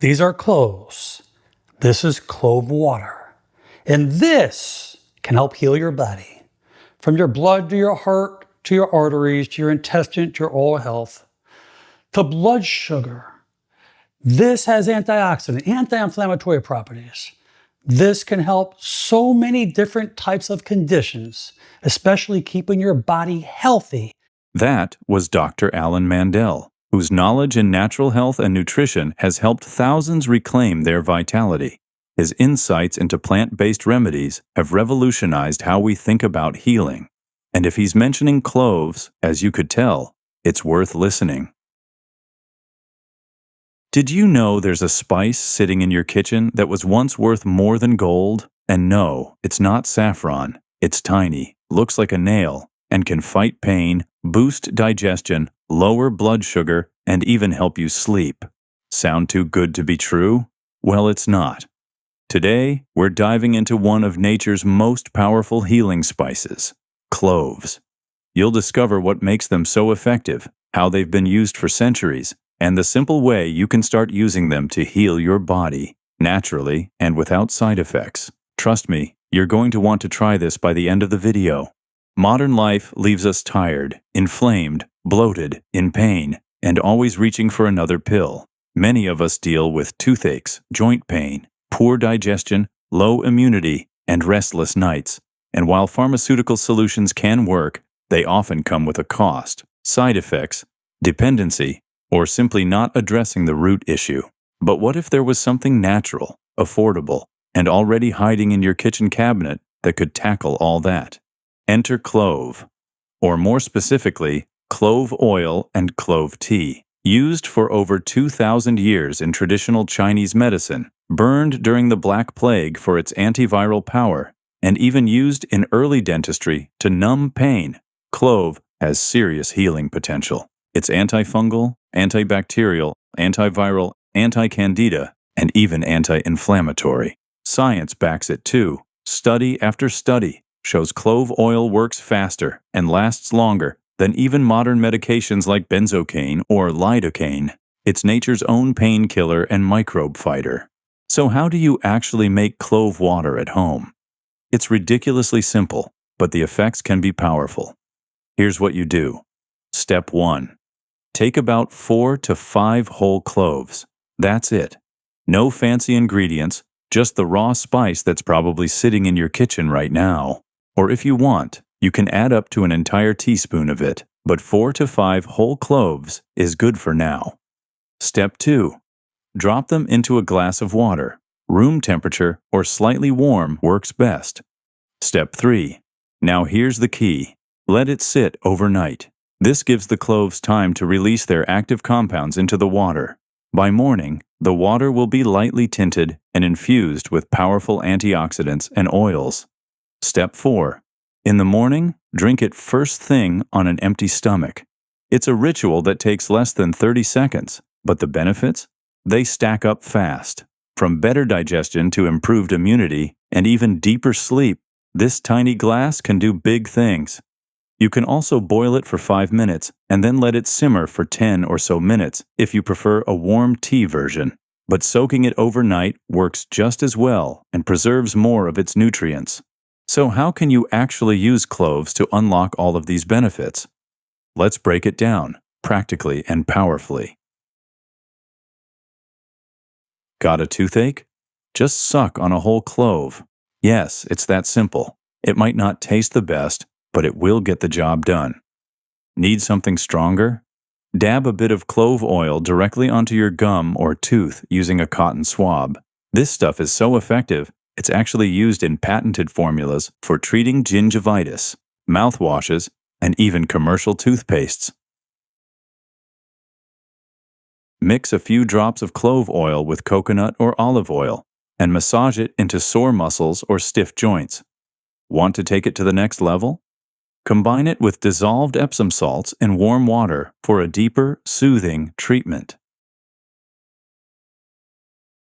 These are cloves. This is clove water. And this can help heal your body. From your blood to your heart, to your arteries, to your intestine, to your oral health, to blood sugar. This has antioxidant, anti-inflammatory properties. This can help so many different types of conditions, especially keeping your body healthy. That was Dr. Alan Mandell, whose knowledge in natural health and nutrition has helped thousands reclaim their vitality. His insights into plant-based remedies have revolutionized how we think about healing. And if he's mentioning cloves, as you could tell, it's worth listening. Did you know there's a spice sitting in your kitchen that was once worth more than gold? And no, it's not saffron. It's tiny, looks like a nail, and can fight pain, boost digestion, lower blood sugar, and even help you sleep. Sound too good to be true? Well, it's not. Today, we're diving into one of nature's most powerful healing spices, cloves. You'll discover what makes them so effective, how they've been used for centuries, and the simple way you can start using them to heal your body, naturally and without side effects. Trust me, you're going to want to try this by the end of the video. Modern life leaves us tired, inflamed, bloated, in pain, and always reaching for another pill. Many of us deal with toothaches, joint pain, poor digestion, low immunity, and restless nights. And while pharmaceutical solutions can work, they often come with a cost, side effects, dependency, or simply not addressing the root issue. But what if there was something natural, affordable, and already hiding in your kitchen cabinet that could tackle all that? Enter clove, or more specifically, clove oil and clove tea. Used for over 2,000 years in traditional Chinese medicine, burned during the Black Plague for its antiviral power, and even used in early dentistry to numb pain, clove has serious healing potential. It's antifungal, antibacterial, antiviral, anti-candida, and even anti-inflammatory. Science backs it too. Study after study shows clove oil works faster and lasts longer than even modern medications like benzocaine or lidocaine. It's nature's own painkiller and microbe fighter. So how do you actually make clove water at home? It's ridiculously simple, but the effects can be powerful. Here's what you do. Step 1. Take about 4 to 5 whole cloves. That's it. No fancy ingredients, just the raw spice that's probably sitting in your kitchen right now. Or if you want, you can add up to an entire teaspoon of it, but 4 to 5 whole cloves is good for now. Step 2. Drop them into a glass of water. Room temperature or slightly warm works best. Step 3. Now here's the key. Let it sit overnight. This gives the cloves time to release their active compounds into the water. By morning, the water will be lightly tinted and infused with powerful antioxidants and oils. Step 4. In the morning, drink it first thing on an empty stomach. It's a ritual that takes less than 30 seconds, but the benefits? They stack up fast. From better digestion to improved immunity and even deeper sleep, this tiny glass can do big things. You can also boil it for 5 minutes and then let it simmer for 10 or so minutes if you prefer a warm tea version. But soaking it overnight works just as well and preserves more of its nutrients. So how can you actually use cloves to unlock all of these benefits? Let's break it down, practically and powerfully. Got a toothache? Just suck on a whole clove. Yes, it's that simple. It might not taste the best, but it will get the job done. Need something stronger? Dab a bit of clove oil directly onto your gum or tooth using a cotton swab. This stuff is so effective, it's actually used in patented formulas for treating gingivitis, mouthwashes, and even commercial toothpastes. Mix a few drops of clove oil with coconut or olive oil and massage it into sore muscles or stiff joints. Want to take it to the next level? Combine it with dissolved Epsom salts in warm water for a deeper, soothing treatment.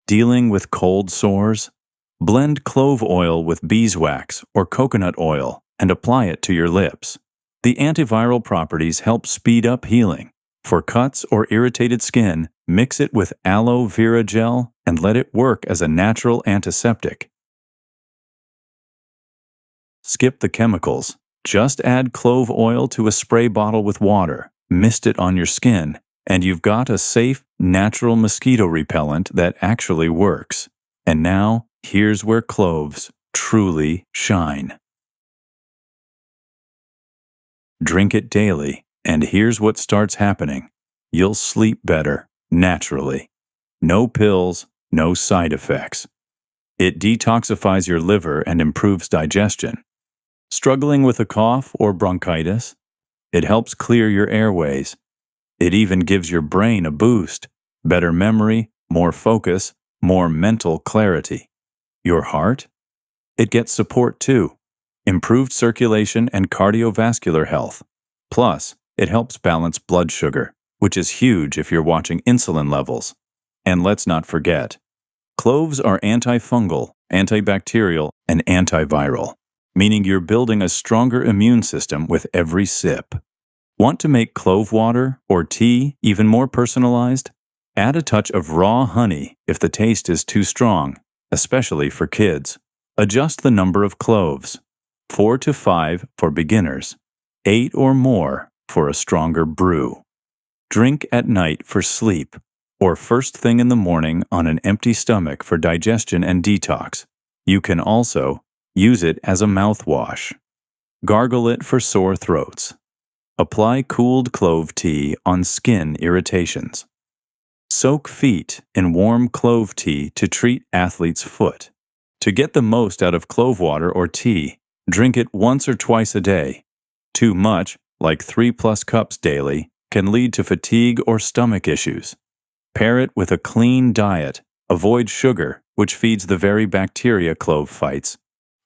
Dealing with cold sores? Blend clove oil with beeswax or coconut oil and apply it to your lips. The antiviral properties help speed up healing, For cuts or irritated skin, mix it with aloe vera gel and let it work as a natural antiseptic. Skip the chemicals. Just add clove oil to a spray bottle with water, mist it on your skin, and you've got a safe, natural mosquito repellent that actually works. And now, here's where cloves truly shine. Drink it daily, and here's what starts happening. You'll sleep better, naturally. No pills, no side effects. It detoxifies your liver and improves digestion. Struggling with a cough or bronchitis? It helps clear your airways. It even gives your brain a boost, better memory, more focus, more mental clarity. Your heart? It gets support too. Improved circulation and cardiovascular health. Plus, it helps balance blood sugar, which is huge if you're watching insulin levels. And let's not forget, cloves are antifungal, antibacterial, and antiviral, meaning you're building a stronger immune system with every sip. Want to make clove water or tea even more personalized? Add a touch of raw honey if the taste is too strong, especially for kids. Adjust the number of cloves, 4 to 5 for beginners, 8 or more for a stronger brew. Drink at night for sleep, or first thing in the morning on an empty stomach for digestion and detox. You can also use it as a mouthwash. Gargle it for sore throats. Apply cooled clove tea on skin irritations. Soak feet in warm clove tea to treat athlete's foot. To get the most out of clove water or tea, drink it once or twice a day. Too much, like 3+ cups daily, can lead to fatigue or stomach issues. Pair it with a clean diet. Avoid sugar, which feeds the very bacteria clove fights.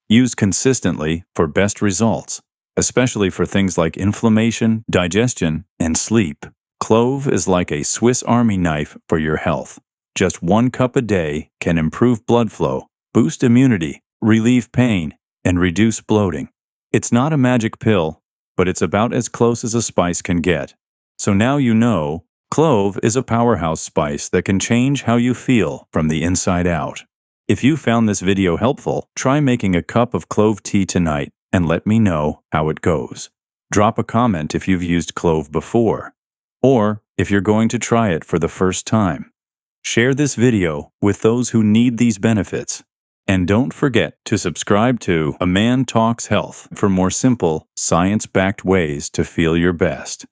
Use consistently for best results, especially for things like inflammation, digestion, and sleep. Clove is like a Swiss Army knife for your health. Just 1 cup a day can improve blood flow, boost immunity, relieve pain, and reduce bloating. It's not a magic pill, but it's about as close as a spice can get. So now you know, clove is a powerhouse spice that can change how you feel from the inside out. If you found this video helpful, try making a cup of clove tea tonight and let me know how it goes. Drop a comment if you've used clove before, or if you're going to try it for the first time. Share this video with those who need these benefits. And don't forget to subscribe to A Man Talks Health for more simple, science-backed ways to feel your best.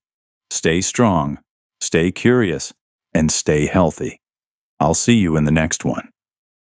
Stay strong, stay curious, and stay healthy. I'll see you in the next one.